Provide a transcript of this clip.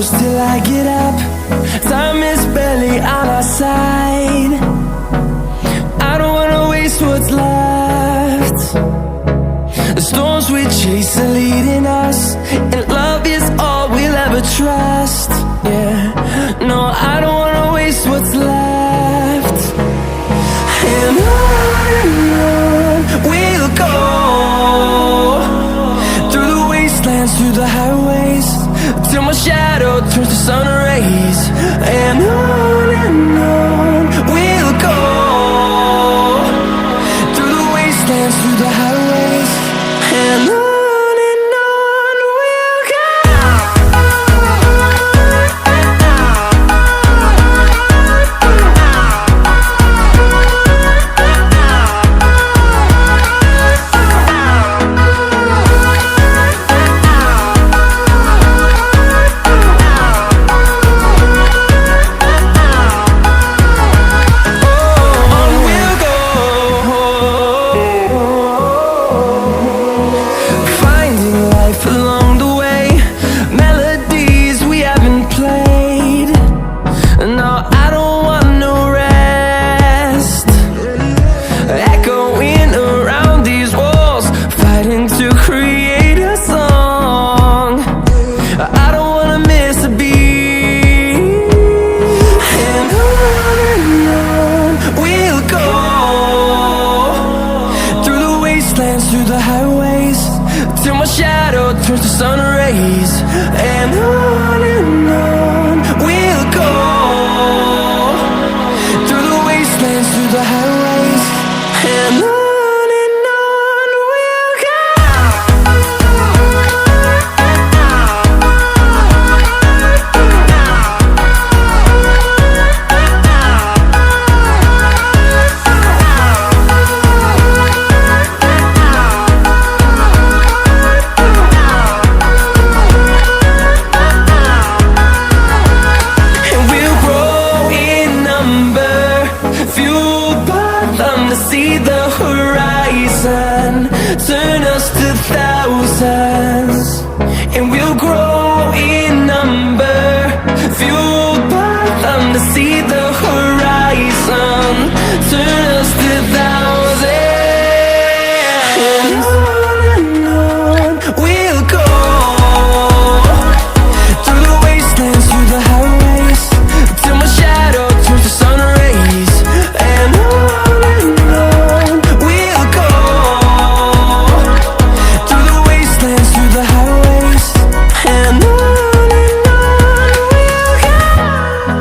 close till I get up. Time is barely on our side. I don't wanna waste what's left. The storms we chase are leading us, and love is all we'll ever trust. Yeah, no, I don't wanna waste what's left. And on we'll go, through the wastelands, through the highways, till my shadow turns to sun rays. And on we'll go, through the wastelands, through the highways, and on we'll go. Through the highways, till my shadow turns to sun rays. And on we'll go, through the wastelands, through the highways, and on we'll go. See the horizon turn us to thousands, and we'll grow in number, fueled by them to see the horizon.